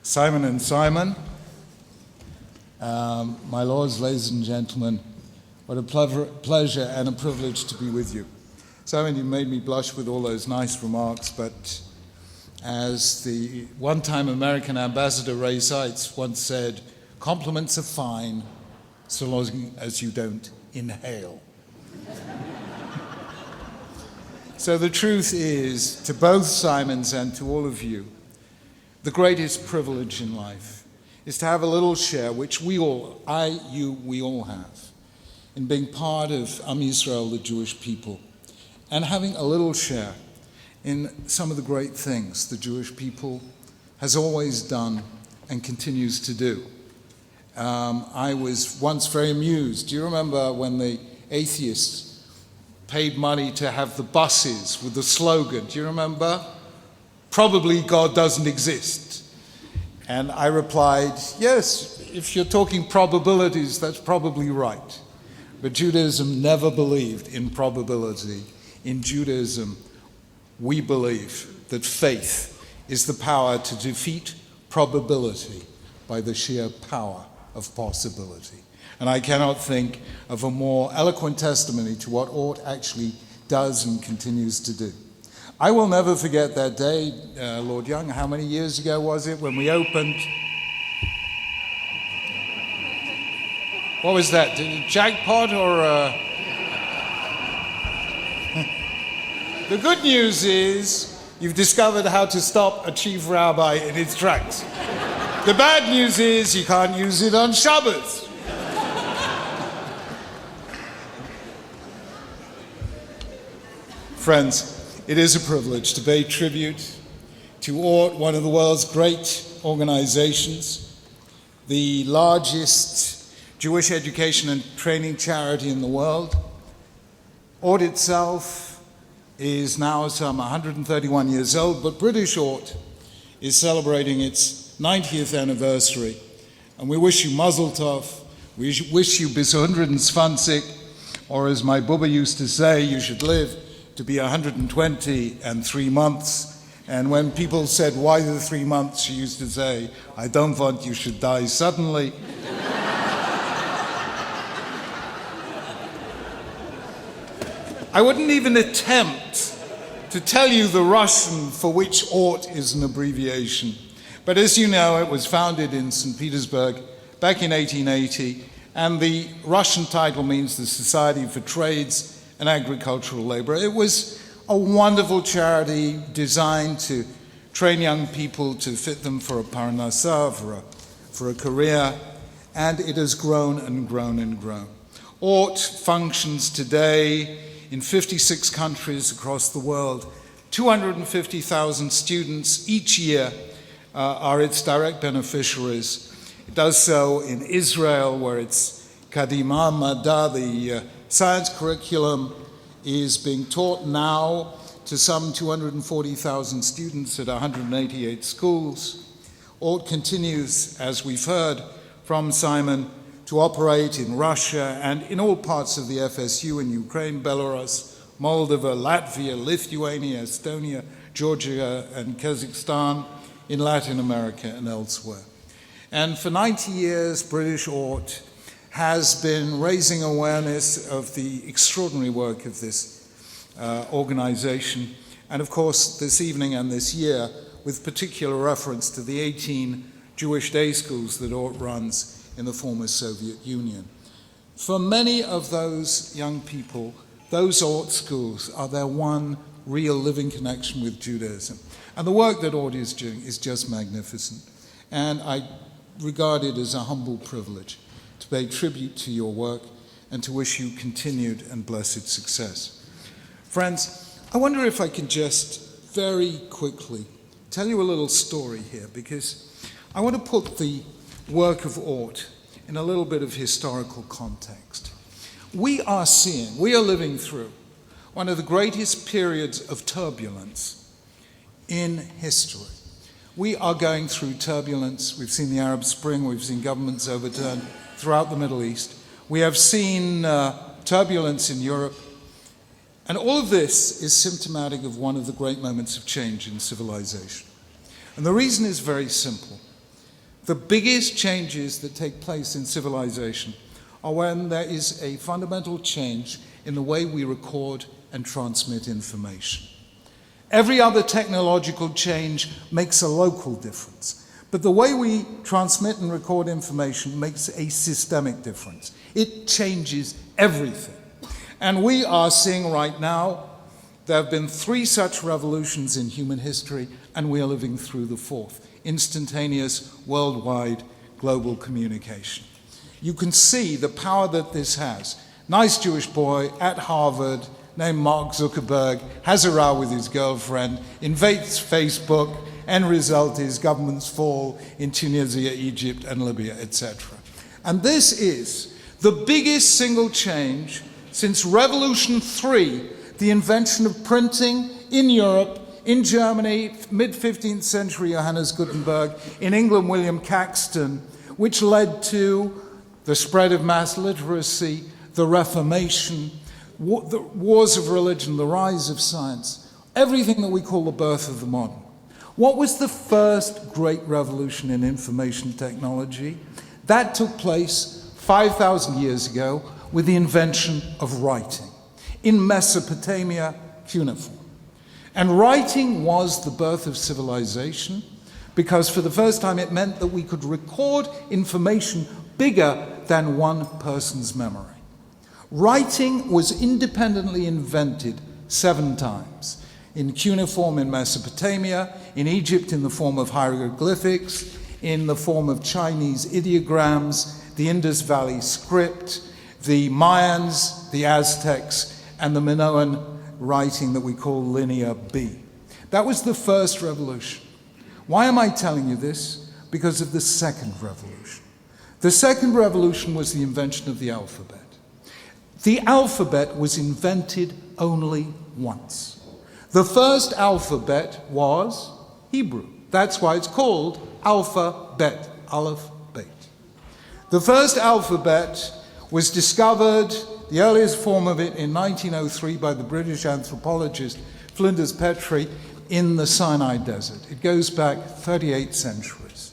Simon and Simon, my lords, ladies and gentlemen, what a pleasure and a privilege to be with you. Simon, you made me blush with all those nice remarks, but as the one-time American ambassador Ray Seitz once said, compliments are fine so long as you don't inhale. So the truth is, to both Simons and to all of you, the greatest privilege in life is to have a little share, which we all have, in being part of Am Yisrael, the Jewish people, and having a little share in some of the great things the Jewish people has always done and continues to do. I was once very amused. Do you remember when the atheists paid money to have the buses with the slogan? Do you remember? Probably God doesn't exist. And I replied, yes, if you're talking probabilities, that's probably right. But Judaism never believed in probability. In Judaism, we believe that faith is the power to defeat probability by the sheer power of possibility. And I cannot think of a more eloquent testimony to what ORT actually does and continues to do. I will never forget that day, Lord Young, how many years ago was it, when we opened... What was that, jackpot or... The good news is you've discovered how to stop a Chief Rabbi in its tracks. The bad news is you can't use it on Shabbos. Friends, it is a privilege to pay tribute to ORT, one of the world's great organizations, the largest Jewish education and training charity in the world. ORT itself is now some 131 years old, but British ORT is celebrating its 90th anniversary. And we wish you Mazel Tov, we wish you bis 120, or as my Bubba used to say, you should live to be 120 and 3 months. And when people said, why the 3 months, she used to say, I don't want you should die suddenly. I wouldn't even attempt to tell you the Russian for which ORT is an abbreviation. But as you know, it was founded in St. Petersburg back in 1880, and the Russian title means the Society for Trades and Agricultural Labor. It was a wonderful charity designed to train young people to fit them for a parnassah, for a career, and it has grown and grown and grown. ORT functions today in 56 countries across the world. 250,000 students each year are its direct beneficiaries. It does so in Israel, where it's Kadima Madha, the science curriculum is being taught now to some 240,000 students at 188 schools. ORT continues, as we've heard from Simon, to operate in Russia and in all parts of the FSU, in Ukraine, Belarus, Moldova, Latvia, Lithuania, Estonia, Georgia, and Kazakhstan, in Latin America and elsewhere. And for 90 years, British ORT has been raising awareness of the extraordinary work of this organization. And of course, this evening and this year, with particular reference to the 18 Jewish day schools that ORT runs in the former Soviet Union. For many of those young people, those ORT schools are their one real living connection with Judaism. And the work that ORT is doing is just magnificent. And I regard it as a humble privilege to pay tribute to your work and to wish you continued and blessed success. Friends, I wonder if I can just very quickly tell you a little story here, because I want to put the work of ORT in a little bit of historical context. We are living through one of the greatest periods of turbulence in history. We are going through turbulence. We've seen the Arab Spring, we've seen governments overturned throughout the Middle East. We have seen turbulence in Europe. And all of this is symptomatic of one of the great moments of change in civilization. And the reason is very simple. The biggest changes that take place in civilization are when there is a fundamental change in the way we record and transmit information. Every other technological change makes a local difference, but the way we transmit and record information makes a systemic difference. It changes everything. And we are seeing right now, there have been 3 such revolutions in human history, and we are living through the 4th, instantaneous, worldwide, global communication. You can see the power that this has. Nice Jewish boy at Harvard named Mark Zuckerberg has a row with his girlfriend, invades Facebook, end result is governments fall in Tunisia, Egypt, and Libya, etc. And this is the biggest single change since Revolution 3, the invention of printing in Europe, in Germany, mid-15th century, Johannes Gutenberg, in England, William Caxton, which led to the spread of mass literacy, the Reformation, the wars of religion, the rise of science, everything that we call the birth of the modern. What was the first great revolution in information technology? That took place 5,000 years ago with the invention of writing. In Mesopotamia, cuneiform. And writing was the birth of civilization because for the first time it meant that we could record information bigger than one person's memory. Writing was independently invented 7 times. In cuneiform in Mesopotamia, in Egypt in the form of hieroglyphics, in the form of Chinese ideograms, the Indus Valley script, the Mayans, the Aztecs, and the Minoan writing that we call Linear B. That was the first revolution. Why am I telling you this? Because of the second revolution. The second revolution was the invention of the alphabet. The alphabet was invented only once. The first alphabet was Hebrew. That's why it's called alphabet, Aleph, Bet. The first alphabet was discovered, the earliest form of it, in 1903 by the British anthropologist Flinders Petrie in the Sinai Desert. It goes back 38 centuries.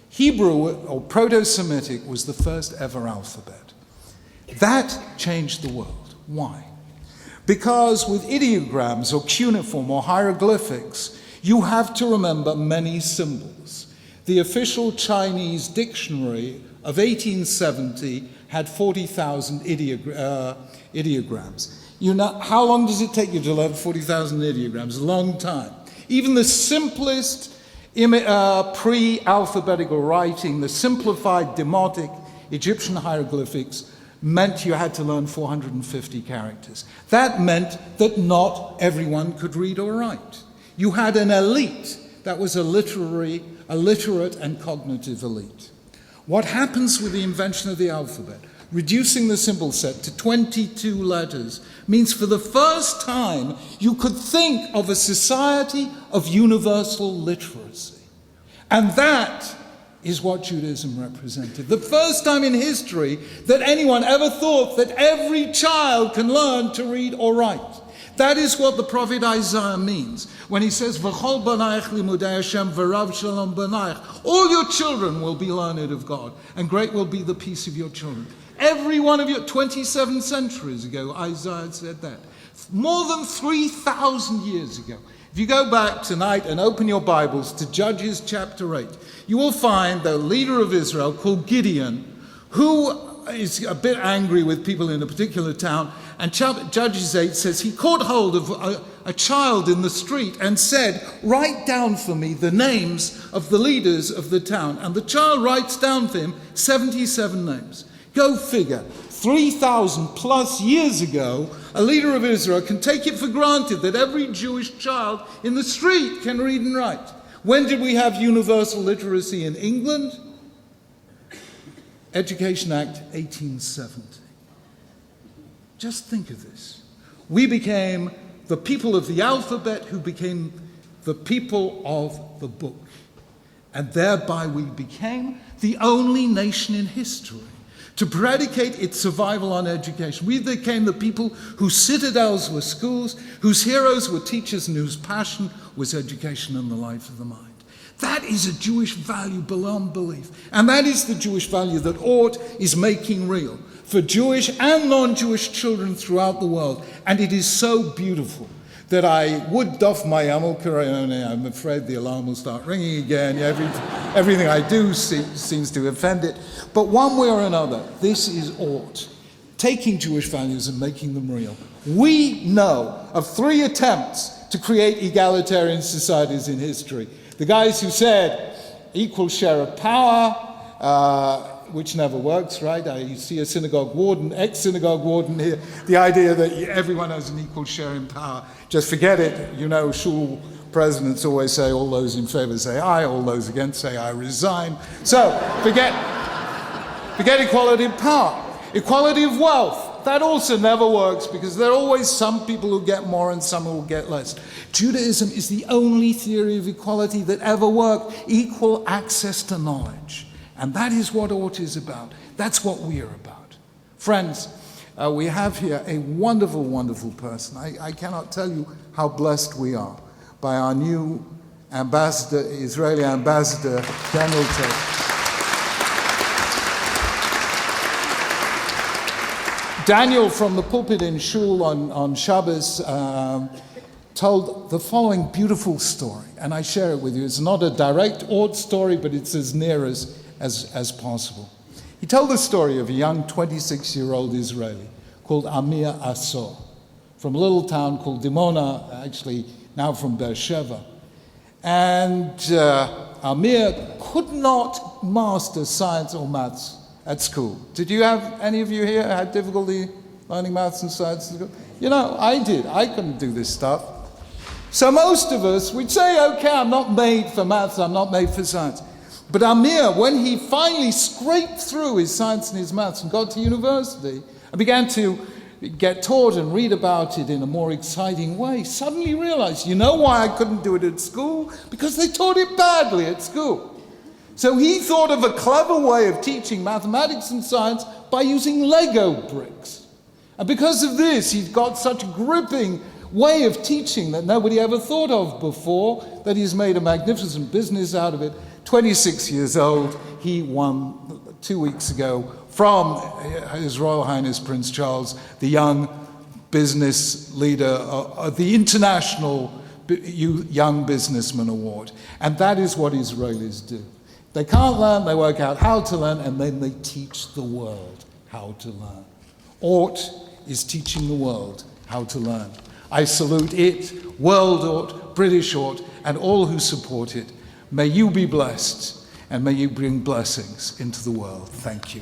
Hebrew, or Proto-Semitic, was the first ever alphabet. That changed the world. Why? Because with ideograms or cuneiform or hieroglyphics, you have to remember many symbols. The official Chinese dictionary of 1870 had 40,000 ideograms. You know, how long does it take you to learn 40,000 ideograms? A long time. Even the simplest pre-alphabetical writing, the simplified demotic Egyptian hieroglyphics, meant you had to learn 450 characters. That meant that not everyone could read or write. You had an elite that was a literate and cognitive elite. What happens with the invention of the alphabet, reducing the symbol set to 22 letters, means for the first time you could think of a society of universal literacy. And that is what Judaism represented. The first time in history that anyone ever thought that every child can learn to read or write. That is what the prophet Isaiah means when he says, V'chol banaich limudei Hashem v'rav shalom banaich. All your children will be learned of God, and great will be the peace of your children. Every one of you, 27 centuries ago, Isaiah said that. More than 3,000 years ago. If you go back tonight and open your Bibles to Judges chapter 8, you will find the leader of Israel called Gideon, who is a bit angry with people in a particular town. And Judges 8 says he caught hold of a child in the street and said, write down for me the names of the leaders of the town. And the child writes down for him 77 names. Go figure. 3,000 plus years ago, a leader of Israel can take it for granted that every Jewish child in the street can read and write. When did we have universal literacy in England? Education Act 1870. Just think of this. We became the people of the alphabet who became the people of the book. And thereby we became the only nation in history to predicate its survival on education. We became the people whose citadels were schools, whose heroes were teachers, and whose passion was education and the life of the mind. That is a Jewish value beyond belief. And that is the Jewish value that ORT is making real for Jewish and non-Jewish children throughout the world. And it is so beautiful that I would doff my Amel Karayone. I'm afraid the alarm will start ringing again. Everything I do seems to offend it. But one way or another, this is ORT, taking Jewish values and making them real. We know of 3 attempts to create egalitarian societies in history. The guys who said equal share of power, which never works, right? You see a synagogue warden, ex-synagogue warden here, the idea that everyone has an equal share in power. Just forget it. You know, shul presidents always say, all those in favor say aye, all those against say I resign. So forget equality of power. Equality of wealth. That also never works because there are always some people who get more and some who will get less. Judaism is the only theory of equality that ever worked. Equal access to knowledge. And that is what ORT is about. That's what we are about. Friends, we have here a wonderful, wonderful person. I cannot tell you how blessed we are by our new ambassador, Israeli ambassador, Daniel Tate. Daniel, from the pulpit in Shul on Shabbos, told the following beautiful story, and I share it with you. It's not a direct ORT story, but it's as near as possible. He told the story of a young 26-year-old Israeli called Amir Asor, from a little town called Dimona, actually now from Beersheba. And Amir could not master science or maths at school. Did you have, any of you here had difficulty learning maths and science at school? You know, I did. I couldn't do this stuff. So most of us, we'd say, okay, I'm not made for maths, I'm not made for science. But Amir, when he finally scraped through his science and his maths and got to university and began to get taught and read about it in a more exciting way, suddenly realized, you know why I couldn't do it at school? Because they taught it badly at school. So he thought of a clever way of teaching mathematics and science by using Lego bricks. And because of this, he's got such a gripping way of teaching that nobody ever thought of before, that he's made a magnificent business out of it. 26 years old, he won 2 weeks ago from His Royal Highness Prince Charles, the young business leader of the International Young Businessman Award. And that is what Israelis do. They can't learn, they work out how to learn, and then they teach the world how to learn. ORT is teaching the world how to learn. I salute it, World ORT, British ORT, and all who support it. May you be blessed, and may you bring blessings into the world. Thank you.